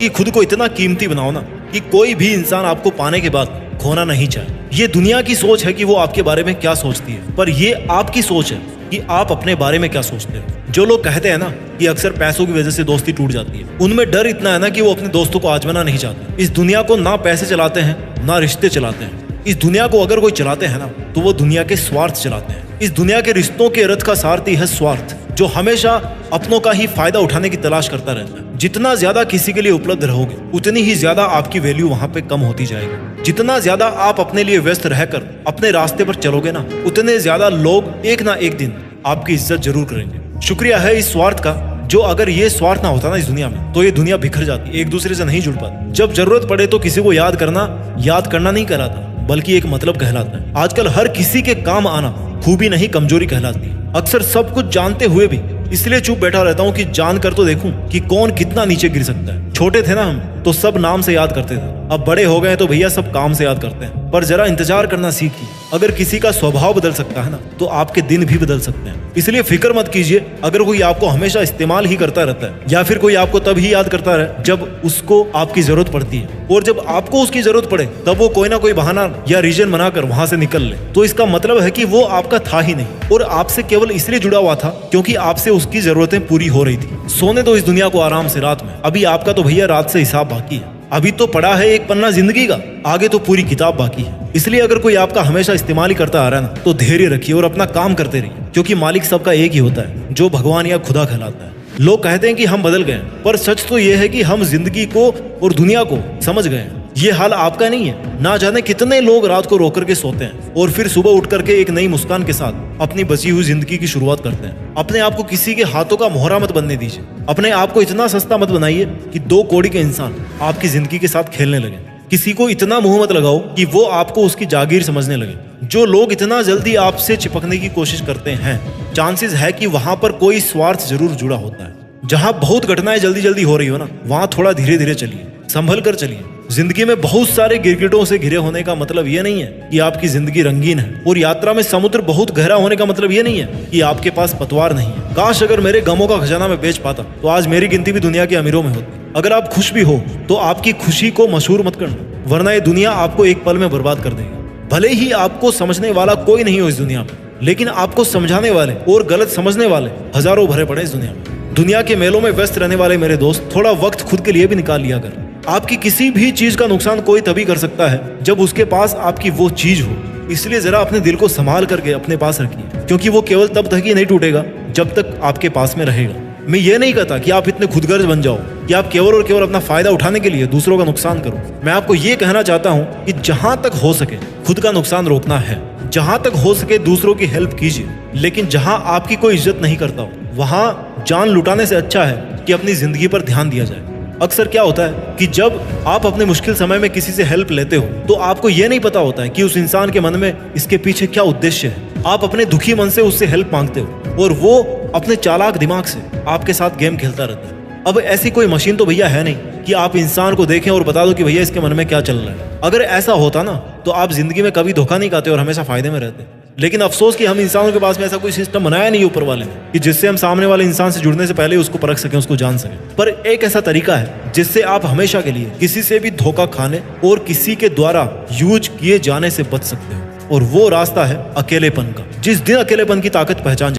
कि खुद को इतना कीमती बनाओ ना कि कोई भी इंसान आपको पाने के बाद खोना नहीं चाहे। ये दुनिया की सोच है कि वो आपके बारे में क्या सोचती है, पर ये आपकी सोच है कि आप अपने बारे में क्या सोचते हो। जो लोग कहते हैं ना कि अक्सर पैसों की वजह से दोस्ती टूट जाती है, उनमें डर इतना है ना कि वो अपने दोस्तों को आजमाना नहीं चाहते। इस दुनिया को ना पैसे चलाते हैं ना रिश्ते चलाते हैं। इस दुनिया को अगर कोई चलाते हैं ना तो वो दुनिया के स्वार्थ चलाते हैं। इस दुनिया के रिश्तों के रथ का सारथी है स्वार्थ, जो हमेशा अपनों का ही फायदा उठाने की तलाश करता रहता है। जितना ज्यादा किसी के लिए उपलब्ध रहोगे उतनी ही ज्यादा आपकी वैल्यू वहां पे कम होती जाएगी। जितना ज्यादा आप अपने लिए व्यस्त रहकर अपने रास्ते पर चलोगे ना, उतने ज्यादा लोग एक ना एक दिन आपकी इज्जत जरूर करेंगे। शुक्रिया है इस स्वार्थ का, जो अगर ये स्वार्थ ना होता ना इस दुनिया में तो ये दुनिया बिखर जाती, एक दूसरे से नहीं जुड़ पाती। जब जरूरत पड़े तो किसी को याद करना नहीं कहलाता, बल्कि एक मतलब कहलाता है। आजकल हर किसी के काम आना खूबी नहीं कमजोरी कहलाती है। अक्सर सब कुछ जानते हुए भी इसलिए चुप बैठा रहता हूँ कि जान कर तो देखूं कि कौन कितना नीचे गिर सकता है। छोटे थे ना हम तो सब नाम से याद करते थे, अब बड़े हो गए तो भैया सब काम से याद करते हैं। पर जरा इंतजार करना सीखिए, अगर किसी का स्वभाव बदल सकता है ना तो आपके दिन भी बदल सकते हैं। इसलिए फिक्र मत कीजिए अगर कोई आपको हमेशा इस्तेमाल ही करता रहता है, या फिर कोई आपको तब ही याद करता रहे जब उसको आपकी जरूरत पड़ती है, और जब आपको उसकी जरूरत पड़े तब वो कोई ना कोई बहाना या रीजन बनाकर वहां से निकल ले, तो इसका मतलब है कि वो आपका था ही नहीं और आपसे केवल इसलिए जुड़ा हुआ था क्योंकि आपसे उसकी जरूरतें पूरी हो रही थी। सोने दो इस दुनिया को आराम से रात में, अभी आपका तो भैया रात से हिसाब बाकी है। अभी तो पड़ा है एक पन्ना जिंदगी का, आगे तो पूरी किताब बाकी है। इसलिए अगर कोई आपका हमेशा इस्तेमाल ही करता आ रहा है ना तो धैर्य रखिए और अपना काम करते रहिए, क्योंकि मालिक सबका एक ही होता है, जो भगवान या खुदा कहलाता है। लोग कहते हैं कि हम बदल गए, पर सच तो यह है कि हम जिंदगी को और दुनिया को समझ गए हैं। ये हाल आपका नहीं है। ना जाने कितने लोग रात को रो करके सोते हैं और फिर सुबह उठ करके एक नई मुस्कान के साथ अपनी बची हुई जिंदगी की शुरुआत करते हैं। अपने आप को किसी के हाथों का मोहरा मत बनने दीजिए। अपने आप को इतना सस्ता मत बनाइए कि 2 कौड़ी के इंसान आपकी जिंदगी के साथ खेलने लगे। किसी को इतना मुंह मत लगाओ कि वो आपको उसकी जागीर समझने लगे। जो लोग इतना जल्दी आपसे चिपकने की कोशिश करते हैं, चांसेस है कि वहां पर कोई स्वार्थ जरूर जुड़ा होता है। जहां बहुत घटनाएं जल्दी जल्दी हो रही हो ना, वहां थोड़ा धीरे धीरे चलिए, संभल कर चलिए। जिंदगी में बहुत सारे गिरगिटों से घिरे होने का मतलब ये नहीं है कि आपकी जिंदगी रंगीन है, और यात्रा में समुद्र बहुत गहरा होने का मतलब ये नहीं है कि आपके पास पतवार नहीं है। काश अगर मेरे गमों का खजाना मैं बेच पाता तो आज मेरी गिनती भी दुनिया के अमीरों में होती। अगर आप खुश भी हो तो आपकी खुशी को मशहूर मत करना, वरना ये दुनिया आपको एक पल में बर्बाद कर देगी। भले ही आपको समझने वाला कोई नहीं हो इस दुनिया में, लेकिन आपको समझाने वाले और गलत समझने वाले हजारों भरे पड़े इस दुनिया में। दुनिया के मेलों में व्यस्त रहने वाले मेरे दोस्त, थोड़ा वक्त खुद के लिए भी निकाल लिया कर। आपकी किसी भी चीज का नुकसान कोई तभी कर सकता है जब उसके पास आपकी वो चीज हो। इसलिए जरा अपने दिल को संभाल करके अपने पास रखिए, क्योंकि वो केवल तब तक ही नहीं टूटेगा जब तक आपके पास में रहेगा। मैं ये नहीं कहता कि आप इतने खुदगर्ज बन जाओ कि आप केवल और केवल अपना फायदा उठाने के लिए दूसरों का नुकसान करो। मैं आपको ये कहना चाहता हूँ कि जहां तक हो सके खुद का नुकसान रोकना है, जहां तक हो सके दूसरों की हेल्प कीजिए, लेकिन जहां आपकी कोई इज्जत नहीं करता हो वहां जान लुटाने से अच्छा है कि अपनी जिंदगी पर ध्यान दिया जाए। अक्सर क्या होता है कि जब आप अपने मुश्किल समय में किसी से हेल्प लेते हो तो आपको ये नहीं पता होता है कि उस इंसान के मन में इसके पीछे क्या उद्देश्य है। आप अपने दुखी मन से उससे हेल्प मांगते हो और वो अपने चालाक दिमाग से आपके साथ गेम खेलता रहता है। अब ऐसी कोई मशीन तो भैया है नहीं कि आप इंसान को देखें और बता दो कि भैया इसके मन में क्या चल रहा है। अगर ऐसा होता ना तो आप जिंदगी में कभी धोखा नहीं खाते और हमेशा फायदे में रहते। लेकिन अफसोस कि हम इंसानों के पास में ऐसा कोई सिस्टम बनाया नहीं ऊपर वाले ने कि जिससे हम सामने वाले इंसान से जुड़ने से पहले उसको परख सकें, उसको जान सकें। पर एक ऐसा तरीका है जिससे आप हमेशा के लिए किसी से भी धोखा खाने और किसी के द्वारा यूज किए जाने से बच सकते हो, और वो रास्ता है अकेलेपन का। जिस दिन अकेलेपन की ताकत पहचान